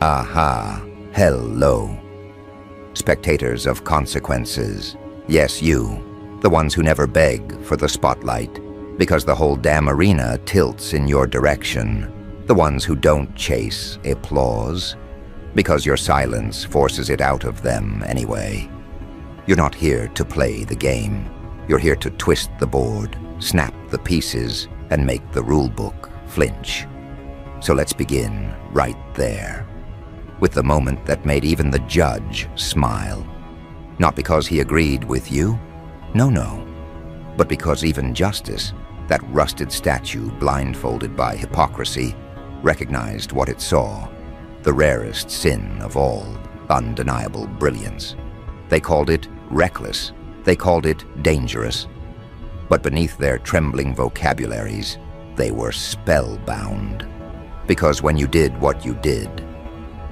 Aha, hello. Spectators of consequences. Yes, you, the ones who never beg for the spotlight, because the whole damn arena tilts in your direction. The ones who don't chase applause, because your silence forces it out of them anyway. You're not here to play the game. You're here to twist the board, snap the pieces, and make the rulebook flinch. So let's begin right there, with the moment that made even the judge smile. Not because he agreed with you, no, but because even justice, that rusted statue blindfolded by hypocrisy, recognized what it saw, the rarest sin of all, undeniable brilliance. They called it reckless, they called it dangerous, but beneath their trembling vocabularies, they were spellbound. Because when you did what you did,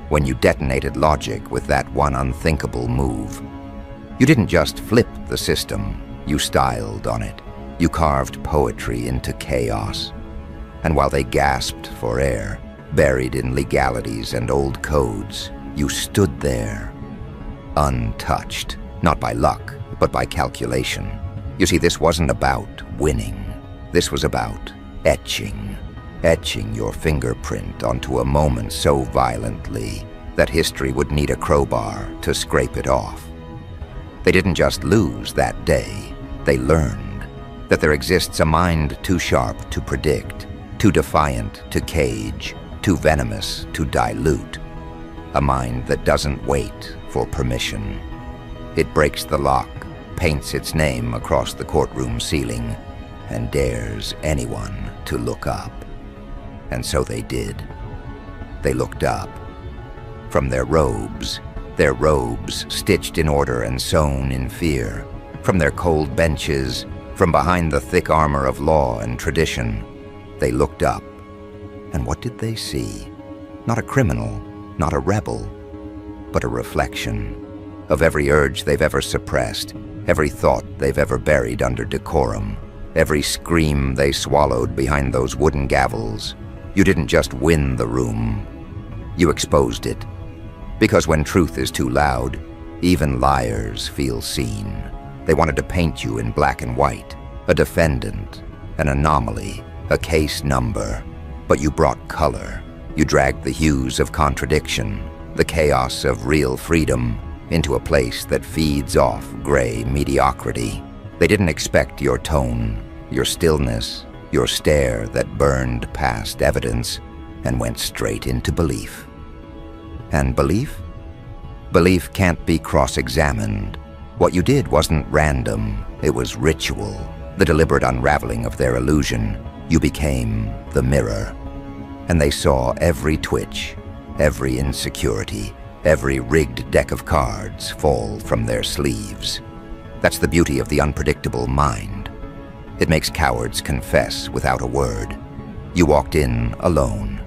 when you detonated logic with that one unthinkable move, you didn't just flip the system, you styled on it. You carved poetry into chaos. And while they gasped for air, buried in legalities and old codes, you stood there, untouched, not by luck, but by calculation. You see, this wasn't about winning. This was about etching. Etching your fingerprint onto a moment so violently that history would need a crowbar to scrape it off. They didn't just lose that day, they learned that there exists a mind too sharp to predict, too defiant to cage, too venomous to dilute. A mind that doesn't wait for permission. It breaks the lock, paints its name across the courtroom ceiling, and dares anyone to look up. And so they did. They looked up. From their robes stitched in order and sewn in fear, from their cold benches, from behind the thick armor of law and tradition, they looked up. And what did they see? Not a criminal, not a rebel, but a reflection of every urge they've ever suppressed, every thought they've ever buried under decorum, every scream they swallowed behind those wooden gavels. You didn't just win the room, you exposed it. Because when truth is too loud, even liars feel seen. They wanted to paint you in black and white, a defendant, an anomaly, a case number. But you brought color. You dragged the hues of contradiction, the chaos of real freedom, into a place that feeds off gray mediocrity. They didn't expect your tone, your stillness, your stare that burned past evidence and went straight into belief. And belief? Belief can't be cross-examined. What you did wasn't random, it was ritual, the deliberate unraveling of their illusion. You became the mirror, and they saw every twitch, every insecurity, every rigged deck of cards fall from their sleeves. That's the beauty of the unpredictable mind. It makes cowards confess without a word. You walked in alone,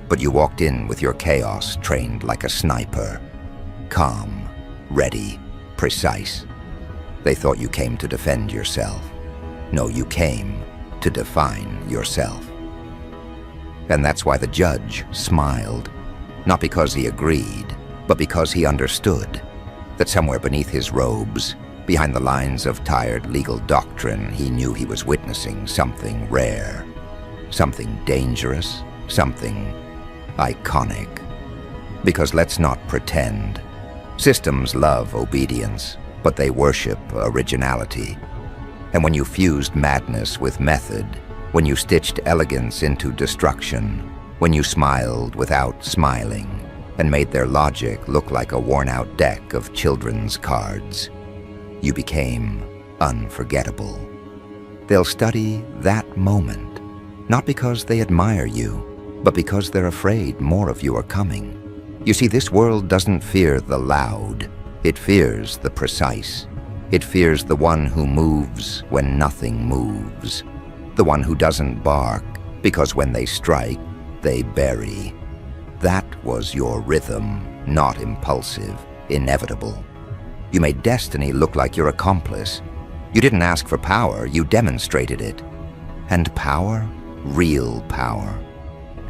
but you walked in with your chaos trained like a sniper, calm, ready, precise. They thought you came to defend yourself. No, you came to define yourself. And that's why the judge smiled, not because he agreed, but because he understood that somewhere beneath his robes, behind the lines of tired legal doctrine, he knew he was witnessing something rare, something dangerous, something iconic. Because let's not pretend. Systems love obedience, but they worship originality. And when you fused madness with method, when you stitched elegance into destruction, when you smiled without smiling, and made their logic look like a worn-out deck of children's cards, you became unforgettable. They'll study that moment, not because they admire you, but because they're afraid more of you are coming. You see, this world doesn't fear the loud, it fears the precise. It fears the one who moves when nothing moves, the one who doesn't bark, because when they strike, they bury. That was your rhythm, not impulsive, inevitable. You made destiny look like your accomplice. You didn't ask for power, you demonstrated it. And power, real power.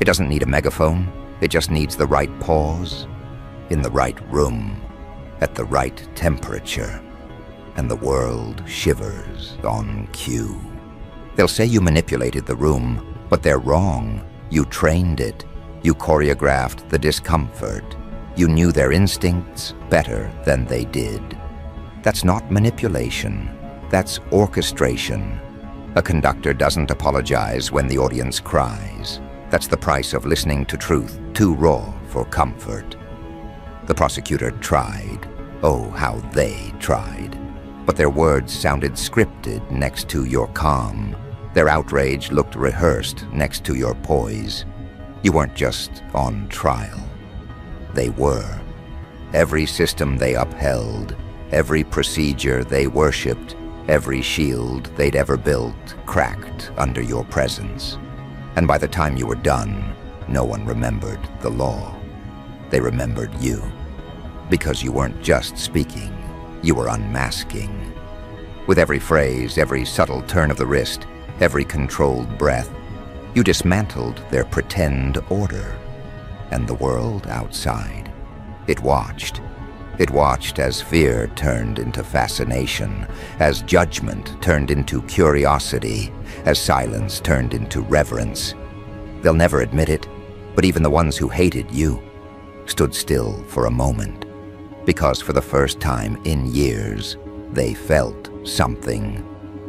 It doesn't need a megaphone, It just needs the right pause, in the right room, at the right temperature, and the world shivers on cue. They'll say you manipulated the room, but they're wrong. You trained it. You choreographed the discomfort. You knew their instincts better than they did. That's not manipulation. That's orchestration. A conductor doesn't apologize when the audience cries. That's the price of listening to truth too raw for comfort. The prosecutor tried. Oh, how they tried. But their words sounded scripted next to your calm. Their outrage looked rehearsed next to your poise. You weren't just on trial. They were. Every system they upheld, every procedure they worshipped, every shield they'd ever built cracked under your presence. And by the time you were done, no one remembered the law. They remembered you. Because you weren't just speaking, you were unmasking. With every phrase, every subtle turn of the wrist, every controlled breath, you dismantled their pretend order. And the world outside, it watched. It watched as fear turned into fascination, as judgment turned into curiosity, as silence turned into reverence. They'll never admit it, but even the ones who hated you stood still for a moment, because for the first time in years, they felt something.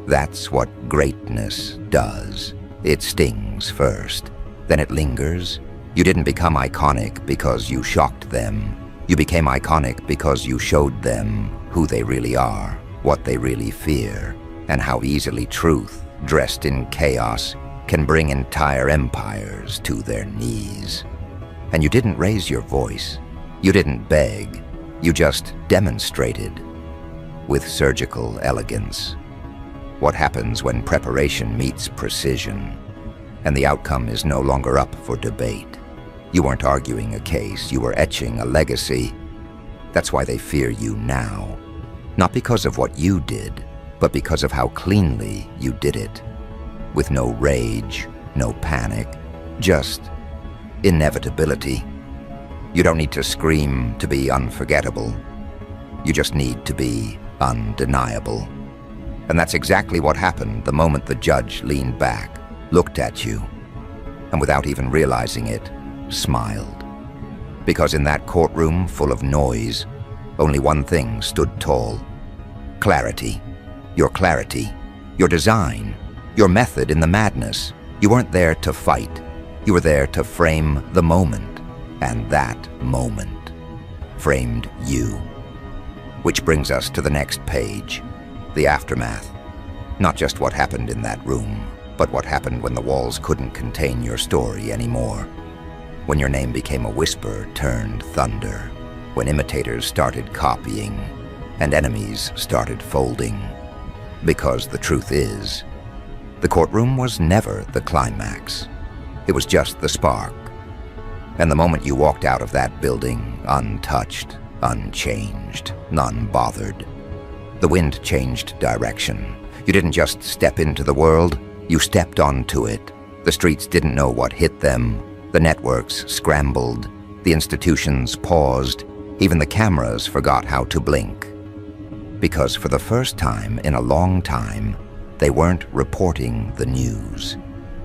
That's what greatness does. It stings first, then it lingers. You didn't become iconic because you shocked them. You became iconic because you showed them who they really are, what they really fear, and how easily truth, dressed in chaos, can bring entire empires to their knees. And you didn't raise your voice. You didn't beg. You just demonstrated with surgical elegance. What happens when preparation meets precision, and the outcome is no longer up for debate? You weren't arguing a case, you were etching a legacy. That's why they fear you now. Not because of what you did, but because of how cleanly you did it. With no rage, no panic, just inevitability. You don't need to scream to be unforgettable. You just need to be undeniable. And that's exactly what happened the moment the judge leaned back, looked at you, and without even realizing it, smiled. Because in that courtroom full of noise, only one thing stood tall. Clarity. Your design. Your method in the madness. You weren't there to fight. You were there to frame the moment. And that moment framed you. Which brings us to the next page. The aftermath. Not just what happened in that room, but what happened when the walls couldn't contain your story anymore. When your name became a whisper turned thunder. When imitators started copying, and enemies started folding. Because the truth is, the courtroom was never the climax. It was just the spark. And the moment you walked out of that building, untouched, unchanged, unbothered, the wind changed direction. You didn't just step into the world, you stepped onto it. The streets didn't know what hit them. The networks scrambled. The institutions paused. Even the cameras forgot how to blink. Because for the first time in a long time, they weren't reporting the news.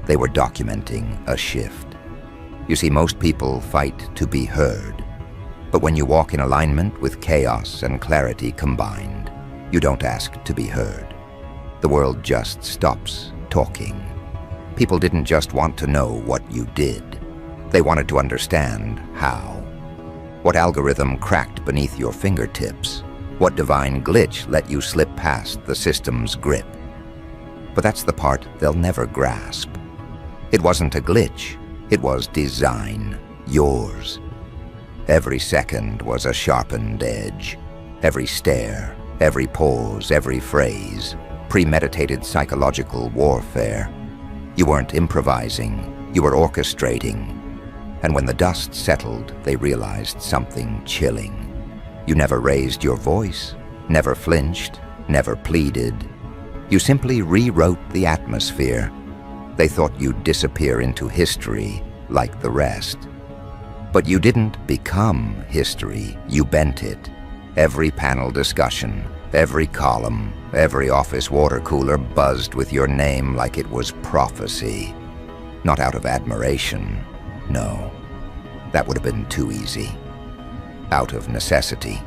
They were documenting a shift. You see, most people fight to be heard. But when you walk in alignment with chaos and clarity combined, you don't ask to be heard. The world just stops talking. People didn't just want to know what you did. They wanted to understand how. What algorithm cracked beneath your fingertips? What divine glitch let you slip past the system's grip? But that's the part they'll never grasp. It wasn't a glitch. It was design, yours. Every second was a sharpened edge. Every stare, every pause, every phrase, premeditated psychological warfare. You weren't improvising, you were orchestrating. And when the dust settled, they realized something chilling. You never raised your voice, never flinched, never pleaded. You simply rewrote the atmosphere. They thought you'd disappear into history like the rest. But you didn't become history, you bent it. Every panel discussion, every column, every office water cooler buzzed with your name like it was prophecy. Not out of admiration, no. That would have been too easy. Out of necessity.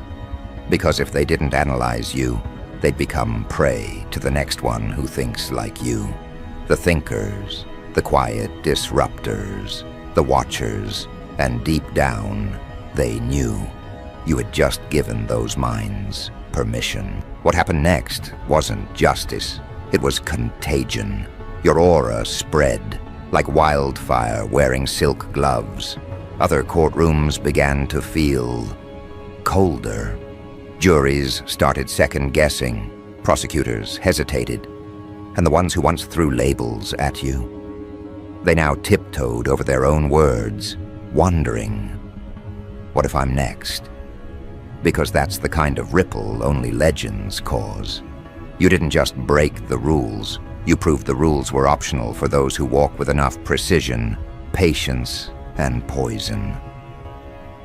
Because if they didn't analyze you, they'd become prey to the next one who thinks like you. The thinkers, the quiet disruptors, the watchers, and deep down, they knew. You had just given those minds permission. What happened next wasn't justice. It was contagion. Your aura spread like wildfire wearing silk gloves. Other courtrooms began to feel colder. Juries started second-guessing. Prosecutors hesitated. And the ones who once threw labels at you, they now tiptoed over their own words, wondering, what if I'm next? Because that's the kind of ripple only legends cause. You didn't just break the rules, you proved the rules were optional for those who walk with enough precision, patience, and poison.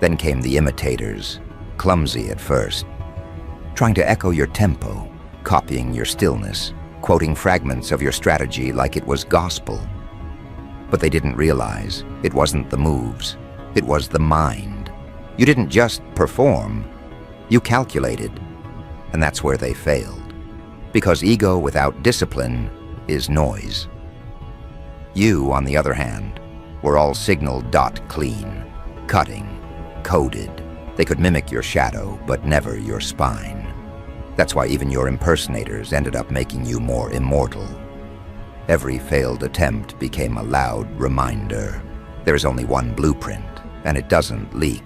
Then came the imitators, clumsy at first, trying to echo your tempo, copying your stillness, quoting fragments of your strategy like it was gospel. But they didn't realize it wasn't the moves, it was the mind. You didn't just perform, you calculated, and that's where they failed. Because ego without discipline is noise. You, on the other hand, were all signal dot clean, cutting, coded. They could mimic your shadow, but never your spine. That's why even your impersonators ended up making you more immortal. Every failed attempt became a loud reminder. There is only one blueprint, and it doesn't leak.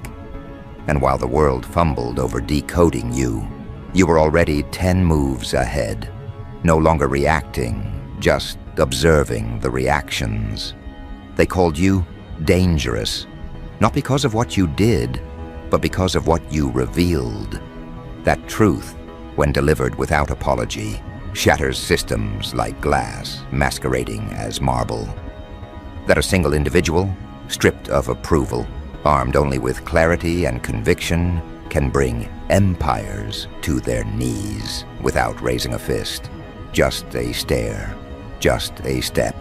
And while the world fumbled over decoding you, you were already 10 moves ahead, no longer reacting, just observing the reactions. They called you dangerous, not because of what you did, but because of what you revealed. That truth, when delivered without apology, shatters systems like glass, masquerading as marble. That a single individual, stripped of approval, armed only with clarity and conviction, can bring empires to their knees without raising a fist. Just a stare, just a step,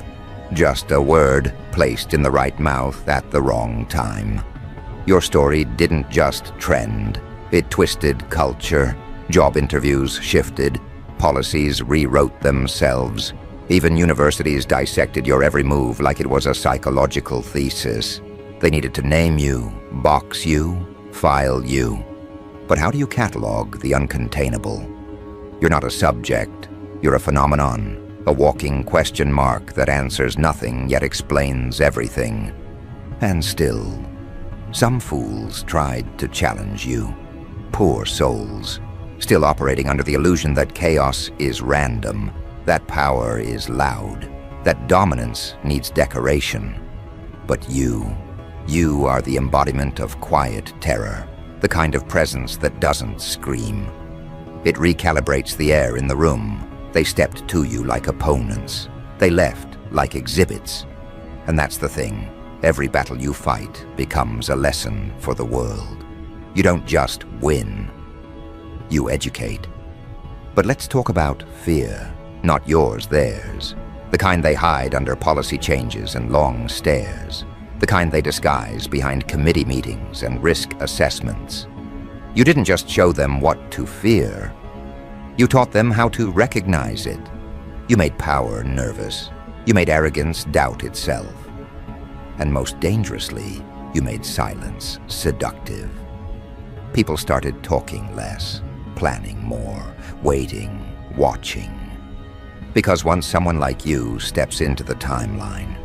just a word placed in the right mouth at the wrong time. Your story didn't just trend, it twisted culture. Job interviews shifted, policies rewrote themselves. Even universities dissected your every move like it was a psychological thesis. They needed to name you, box you, file you. But how do you catalog the uncontainable? You're not a subject, you're a phenomenon, a walking question mark that answers nothing yet explains everything. And still, some fools tried to challenge you. Poor souls, still operating under the illusion that chaos is random, that power is loud, that dominance needs decoration. But you are the embodiment of quiet terror, the kind of presence that doesn't scream. It recalibrates the air in the room. They stepped to you like opponents. They left like exhibits. And that's the thing. Every battle you fight becomes a lesson for the world. You don't just win. You educate. But let's talk about fear, not yours, theirs. The kind they hide under policy changes and long stares. The kind they disguise behind committee meetings and risk assessments. You didn't just show them what to fear. You taught them how to recognize it. You made power nervous. You made arrogance doubt itself. And most dangerously, you made silence seductive. People started talking less, planning more, waiting, watching. Because once someone like you steps into the timeline,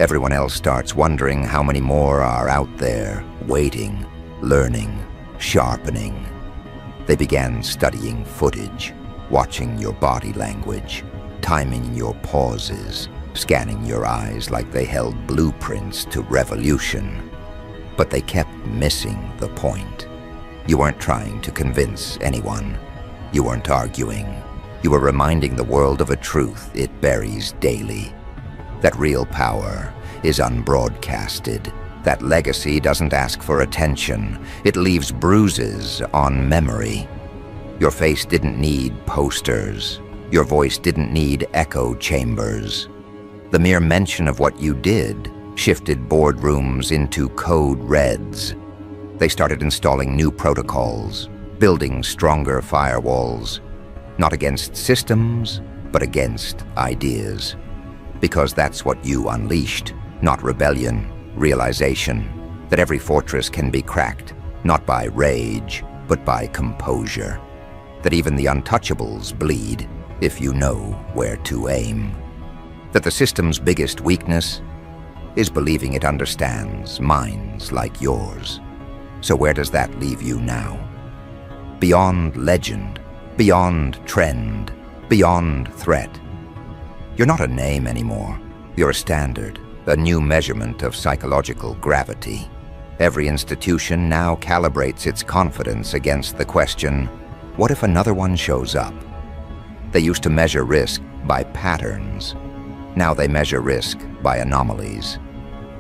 everyone else starts wondering how many more are out there, waiting, learning, sharpening. They began studying footage, watching your body language, timing your pauses, scanning your eyes like they held blueprints to revolution. But they kept missing the point. You weren't trying to convince anyone. You weren't arguing. You were reminding the world of a truth it buries daily. That real power is unbroadcasted. That legacy doesn't ask for attention. It leaves bruises on memory. Your face didn't need posters. Your voice didn't need echo chambers. The mere mention of what you did shifted boardrooms into code reds. They started installing new protocols, building stronger firewalls, not against systems, but against ideas. Because that's what you unleashed, not rebellion, realization that every fortress can be cracked, not by rage, but by composure. That even the untouchables bleed if you know where to aim. That the system's biggest weakness is believing it understands minds like yours. So where does that leave you now? Beyond legend, beyond trend, beyond threat. You're not a name anymore. You're a standard, a new measurement of psychological gravity. Every institution now calibrates its confidence against the question, what if another one shows up? They used to measure risk by patterns. Now they measure risk by anomalies.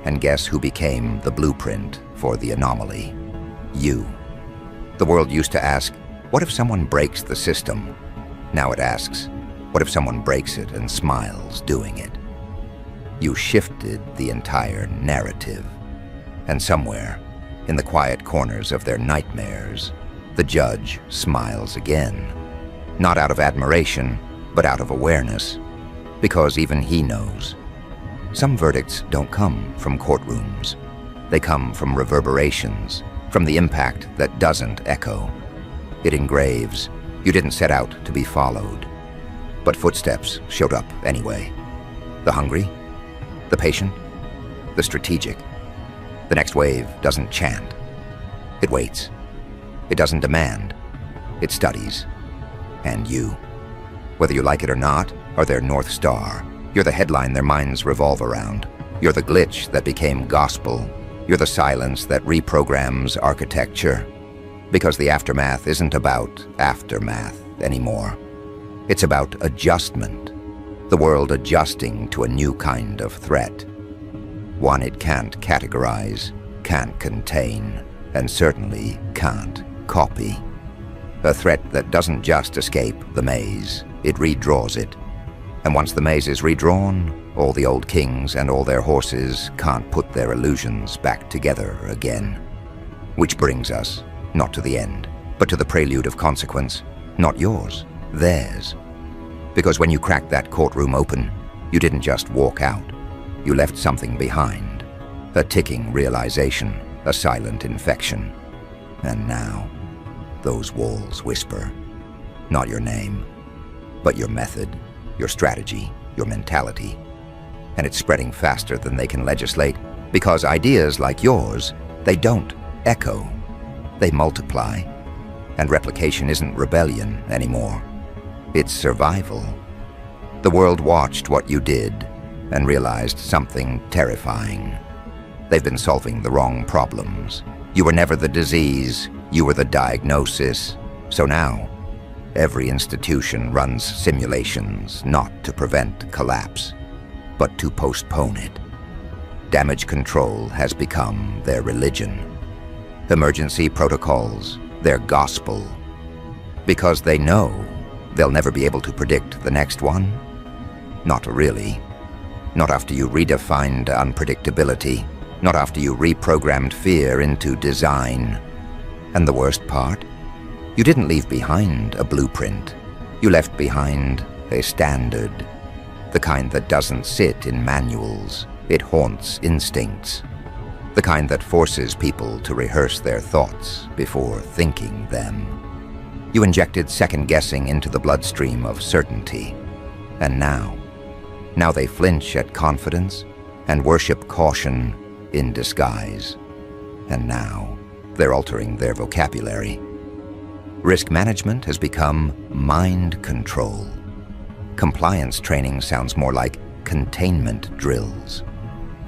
And guess who became the blueprint for the anomaly? You. The world used to ask, what if someone breaks the system? Now it asks, what if someone breaks it and smiles doing it? You shifted the entire narrative. And somewhere, in the quiet corners of their nightmares, the judge smiles again. Not out of admiration, but out of awareness. Because even he knows. Some verdicts don't come from courtrooms. They come from reverberations, from the impact that doesn't echo. It engraves. You didn't set out to be followed. But footsteps showed up anyway. The hungry, the patient, the strategic. The next wave doesn't chant. It waits. It doesn't demand. It studies. And you. Whether you like it or not, are their North Star. You're the headline their minds revolve around. You're the glitch that became gospel. You're the silence that reprograms architecture. Because the aftermath isn't about aftermath anymore. It's about adjustment. The world adjusting to a new kind of threat. One it can't categorize, can't contain, and certainly can't copy. A threat that doesn't just escape the maze, it redraws it. And once the maze is redrawn, all the old kings and all their horses can't put their illusions back together again. Which brings us, not to the end, but to the prelude of consequence. Not yours, theirs. Because when you cracked that courtroom open, you didn't just walk out. You left something behind. A ticking realization, a silent infection. And now, those walls whisper. Not your name, but your method, your strategy, your mentality. And it's spreading faster than they can legislate, because ideas like yours, they don't echo. They multiply. And replication isn't rebellion anymore. It's survival. The world watched what you did and realized something terrifying. They've been solving the wrong problems. You were never the disease, you were the diagnosis. So now, every institution runs simulations not to prevent collapse, but to postpone it. Damage control has become their religion. Emergency protocols, their gospel. Because they know they'll never be able to predict the next one? Not really. Not after you redefined unpredictability. Not after you reprogrammed fear into design. And the worst part? You didn't leave behind a blueprint. You left behind a standard. The kind that doesn't sit in manuals. It haunts instincts. The kind that forces people to rehearse their thoughts before thinking them. You injected second-guessing into the bloodstream of certainty. And now they flinch at confidence and worship caution in disguise. And now they're altering their vocabulary. Risk management has become mind control. Compliance training sounds more like containment drills.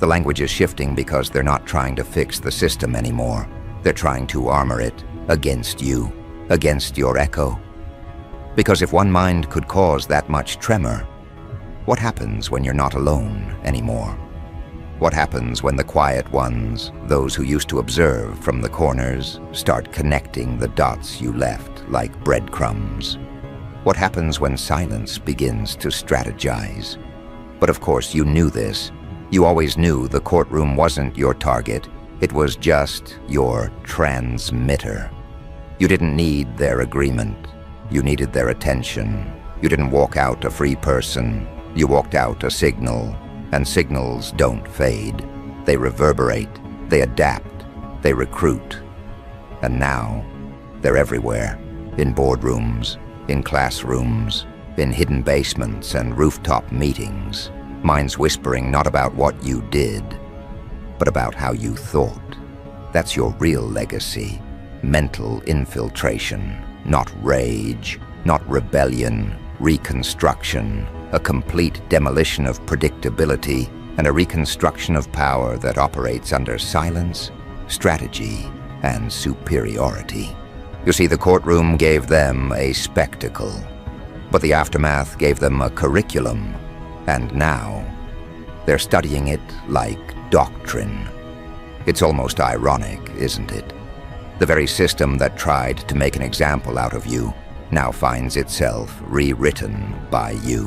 The language is shifting because they're not trying to fix the system anymore. They're trying to armor it against you, against your echo. Because if one mind could cause that much tremor, what happens when you're not alone anymore? What happens when the quiet ones, those who used to observe from the corners, start connecting the dots you left like breadcrumbs? What happens when silence begins to strategize? But of course you knew this. You always knew the courtroom wasn't your target. It was just your transmitter. You didn't need their agreement. You needed their attention. You didn't walk out a free person. You walked out a signal. And signals don't fade. They reverberate. They adapt. They recruit. And now, they're everywhere. In boardrooms, in classrooms, in hidden basements and rooftop meetings. Minds whispering not about what you did, but about how you thought. That's your real legacy. Mental infiltration. Not rage, not rebellion, reconstruction. A complete demolition of predictability and a reconstruction of power that operates under silence, strategy, and superiority. You see, the courtroom gave them a spectacle, but the aftermath gave them a curriculum, and now they're studying it like doctrine. It's almost ironic, isn't it? The very system that tried to make an example out of you now finds itself rewritten by you.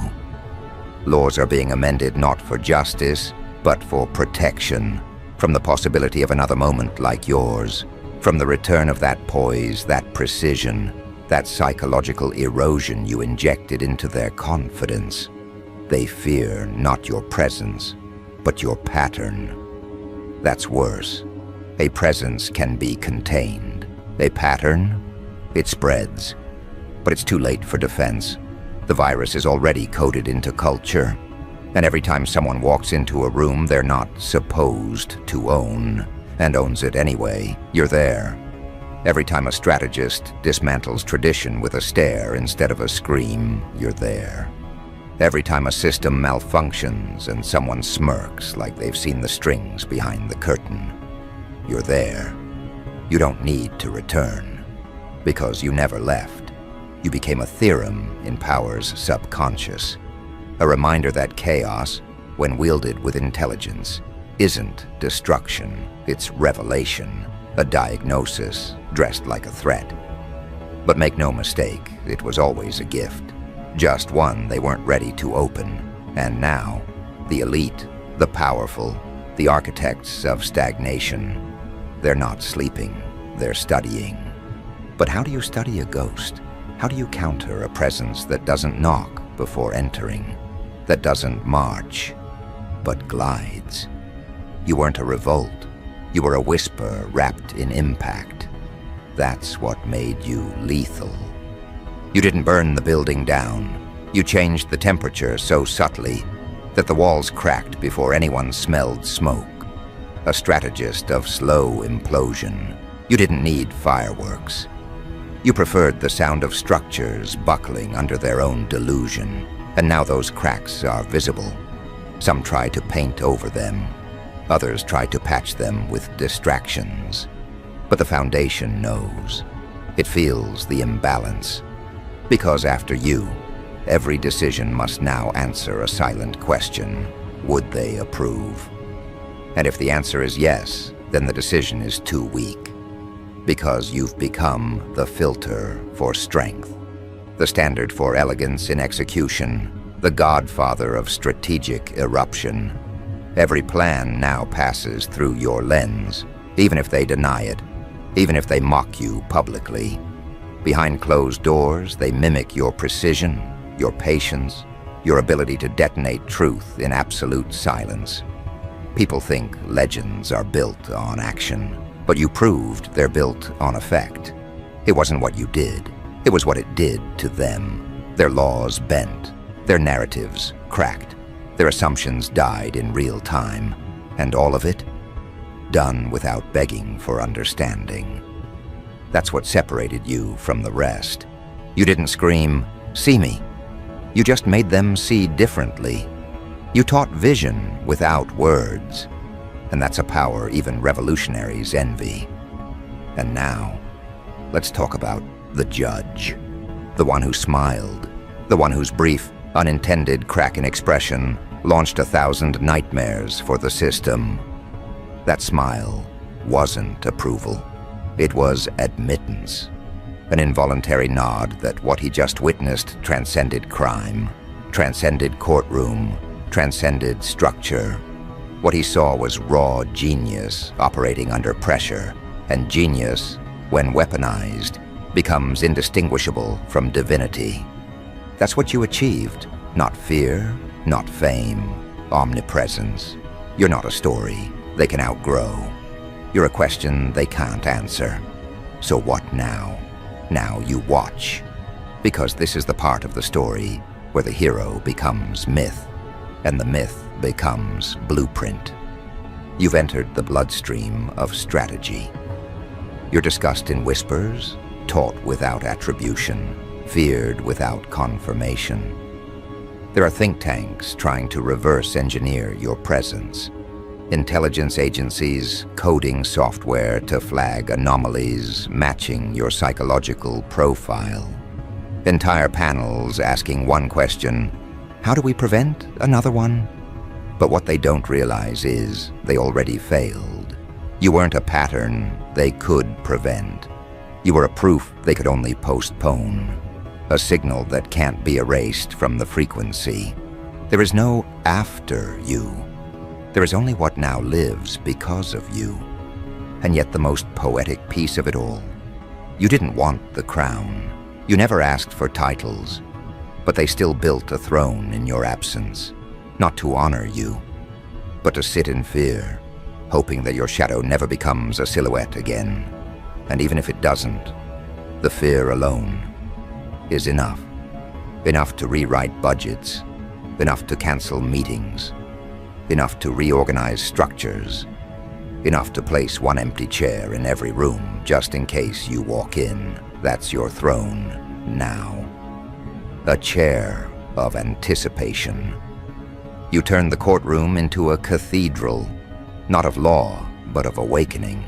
Laws are being amended not for justice, but for protection, from the possibility of another moment like yours, from the return of that poise, that precision, that psychological erosion you injected into their confidence. They fear not your presence, but your pattern. That's worse. A presence can be contained. A pattern, it spreads. But it's too late for defense. The virus is already coded into culture, and every time someone walks into a room they're not supposed to own, and owns it anyway, you're there. Every time a strategist dismantles tradition with a stare instead of a scream, you're there. Every time a system malfunctions and someone smirks like they've seen the strings behind the curtain, you're there. You don't need to return, because you never left. You became a theorem in power's subconscious, a reminder that chaos, when wielded with intelligence, isn't destruction, it's revelation, a diagnosis dressed like a threat. But make no mistake, it was always a gift, just one they weren't ready to open. And now, the elite, the powerful, the architects of stagnation, they're not sleeping, they're studying. But how do you study a ghost? How do you counter a presence that doesn't knock before entering, that doesn't march, but glides? You weren't a revolt. You were a whisper wrapped in impact. That's what made you lethal. You didn't burn the building down. You changed the temperature so subtly that the walls cracked before anyone smelled smoke. A strategist of slow implosion. You didn't need fireworks. You preferred the sound of structures buckling under their own delusion, and now those cracks are visible. Some try to paint over them. Others try to patch them with distractions. But the foundation knows. It feels the imbalance. Because after you, every decision must now answer a silent question. Would they approve? And if the answer is yes, then the decision is too weak. Because you've become the filter for strength, the standard for elegance in execution, the godfather of strategic eruption. Every plan now passes through your lens, even if they deny it, even if they mock you publicly. Behind closed doors, they mimic your precision, your patience, your ability to detonate truth in absolute silence. People think legends are built on action, but you proved they're built on effect. It wasn't what you did, it was what it did to them. Their laws bent, their narratives cracked, their assumptions died in real time, and all of it done without begging for understanding. That's what separated you from the rest. You didn't scream, "See me." You just made them see differently. You taught vision without words. And that's a power even revolutionaries envy. And now, let's talk about the judge. The one who smiled. The one whose brief, unintended crack in expression launched 1,000 nightmares for the system. That smile wasn't approval. It was admittance. An involuntary nod that what he just witnessed transcended crime, transcended courtroom, transcended structure. What he saw was raw genius operating under pressure, and genius, when weaponized, becomes indistinguishable from divinity. That's what you achieved. Not fear, not fame, omnipresence. You're not a story they can outgrow. You're a question they can't answer. So what now? Now you watch. Because this is the part of the story where the hero becomes myth, and the myth becomes blueprint. You've entered the bloodstream of strategy. You're discussed in whispers, taught without attribution, feared without confirmation. There are think tanks trying to reverse engineer your presence. Intelligence agencies coding software to flag anomalies matching your psychological profile. Entire panels asking one question: how do we prevent another one? But what they don't realize is they already failed. You weren't a pattern they could prevent. You were a proof they could only postpone. A signal that can't be erased from the frequency. There is no after you. There is only what now lives because of you. And yet the most poetic piece of it all, you didn't want the crown. You never asked for titles, but they still built a throne in your absence, not to honor you, but to sit in fear, hoping that your shadow never becomes a silhouette again. And even if it doesn't, the fear alone is enough. Enough to rewrite budgets, enough to cancel meetings, enough to reorganize structures, enough to place one empty chair in every room just in case you walk in. That's your throne now. A chair of anticipation. You turn the courtroom into a cathedral, not of law, but of awakening.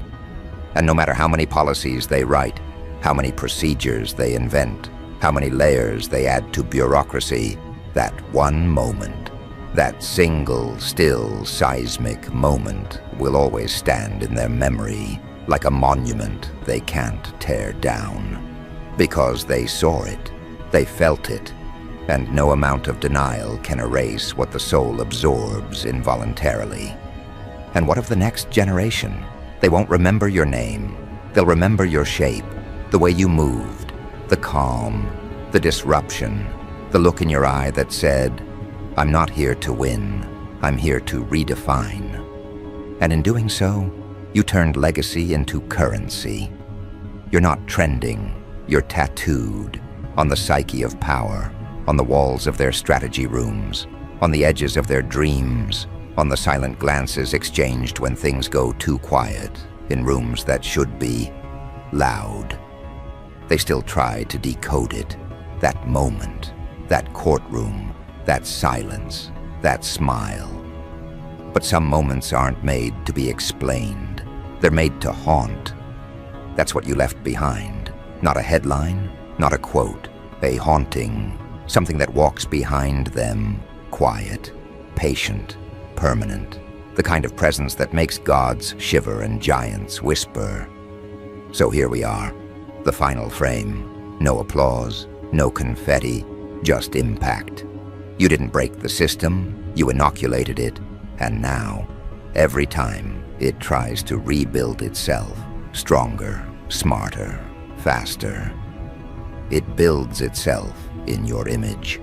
And no matter how many policies they write, how many procedures they invent, how many layers they add to bureaucracy, that one moment, that single, still, seismic moment will always stand in their memory like a monument they can't tear down. Because they saw it, they felt it, and no amount of denial can erase what the soul absorbs involuntarily. And what of the next generation? They won't remember your name. They'll remember your shape, the way you moved, the calm, the disruption, the look in your eye that said, I'm not here to win, I'm here to redefine. And in doing so, you turned legacy into currency. You're not trending, you're tattooed on the psyche of power, on the walls of their strategy rooms, on the edges of their dreams, on the silent glances exchanged when things go too quiet in rooms that should be loud. They still try to decode it, that moment, that courtroom, that silence, that smile. But some moments aren't made to be explained. They're made to haunt. That's what you left behind. Not a headline, not a quote, a haunting, something that walks behind them, quiet, patient, permanent, the kind of presence that makes gods shiver and giants whisper. So here we are, the final frame. No applause, no confetti, just impact. You didn't break the system, you inoculated it, and now, every time it tries to rebuild itself, stronger, smarter, faster, it builds itself in your image.